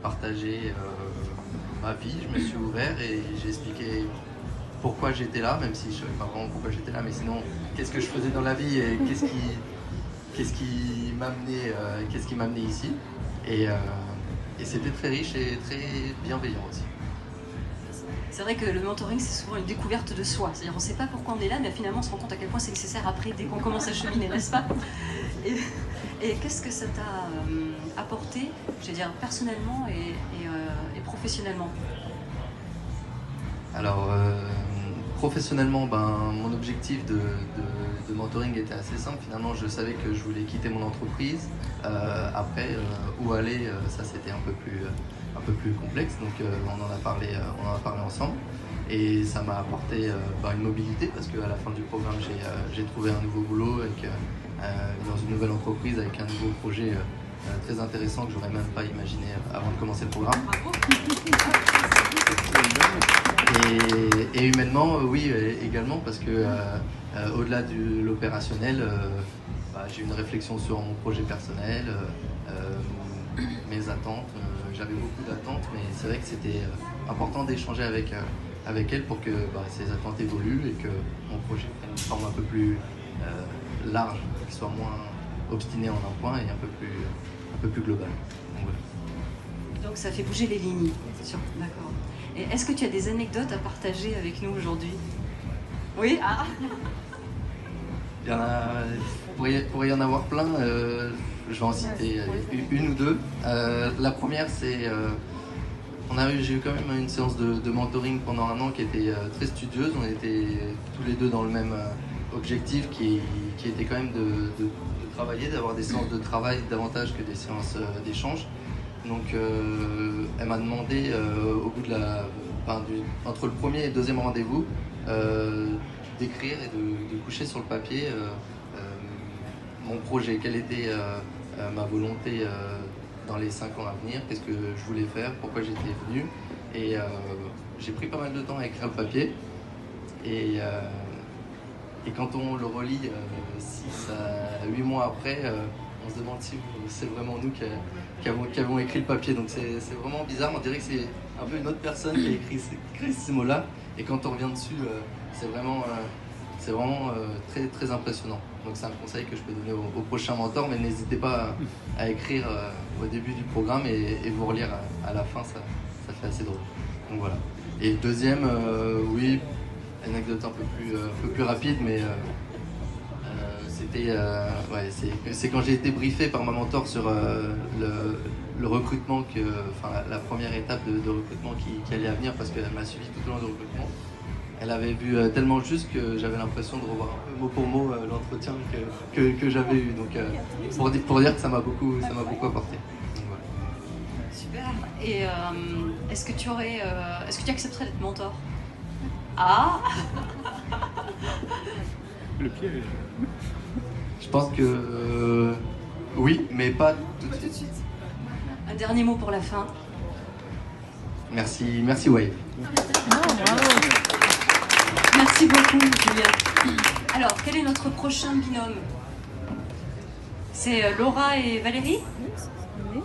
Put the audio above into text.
partagé ma vie, je me suis ouvert et j'ai expliqué pourquoi j'étais là, même si je ne savais pas vraiment pourquoi j'étais là, mais sinon, qu'est-ce que je faisais dans la vie et qu'est-ce qui m'amenait ici. Et, et c'était très riche et très bienveillant aussi. C'est vrai que le mentoring, c'est souvent une découverte de soi. C'est-à-dire, on ne sait pas pourquoi on est là, mais finalement, on se rend compte à quel point c'est nécessaire après, dès qu'on commence à cheminer, n'est-ce pas? Et qu'est-ce que ça t'a apporté, je veux dire, personnellement et professionnellement? Alors, professionnellement, mon objectif de mentoring était assez simple. Finalement, je savais que je voulais quitter mon entreprise. Après, où aller, ça c'était un peu plus complexe. Donc, on en a parlé ensemble. Et ça m'a apporté une mobilité parce qu'à la fin du programme, j'ai trouvé un nouveau boulot dans une nouvelle entreprise avec un nouveau projet très intéressant que j'aurais même pas imaginé avant de commencer le programme. Et humainement, oui, également, parce que au-delà de l'opérationnel, j'ai eu une réflexion sur mon projet personnel, mes attentes. J'avais beaucoup d'attentes, mais c'est vrai que c'était important d'échanger avec elle pour que ces attentes évoluent et que mon projet prenne une forme un peu plus large, qu'il soit moins obstiné en un point et un peu plus global. Donc, voilà. Donc ça fait bouger les lignes, c'est sûr, d'accord. Et est-ce que tu as des anecdotes à partager avec nous aujourd'hui? Oui. Il y en a, pourrait y en avoir plein, je vais en citer une ou deux. La première, c'est j'ai eu quand même une séance de mentoring pendant un an qui était très studieuse. On était tous les deux dans le même objectif qui était quand même de travailler, d'avoir des séances de travail davantage que des séances d'échange. Donc elle m'a demandé au bout de entre le premier et le deuxième rendez-vous d'écrire et de coucher sur le papier mon projet, quelle était ma volonté dans les 5 ans à venir, qu'est-ce que je voulais faire, pourquoi j'étais venu. Et j'ai pris pas mal de temps à écrire le papier. Et quand on le relit 6 à 8 mois après, on se demande si c'est vraiment nous qui avons écrit le papier. Donc c'est vraiment bizarre, on dirait que c'est un peu une autre personne qui a écrit ces mots-là. Et quand on revient dessus, c'est vraiment très, très impressionnant. Donc c'est un conseil que je peux donner aux prochains mentors, mais n'hésitez pas à écrire au début du programme et vous relire à la fin, ça fait assez drôle. Donc voilà. Et le deuxième, oui, anecdote un peu plus rapide, mais c'est quand j'ai été briefé par ma mentor sur le recrutement, la première étape de recrutement qui allait à venir, parce qu'elle m'a suivi tout au long du recrutement. Elle avait vu tellement juste que j'avais l'impression de revoir un peu mot pour mot l'entretien que j'avais eu. Donc pour dire que ça m'a beaucoup apporté. Donc, voilà. Super. Et est-ce que tu accepterais d'être mentor? Ah. Le piège. Je pense que oui, mais pas tout de suite. Un dernier mot pour la fin. Merci Wave. Merci beaucoup, Julien. Alors, quel est notre prochain binôme? C'est Laura et Valérie? Oui.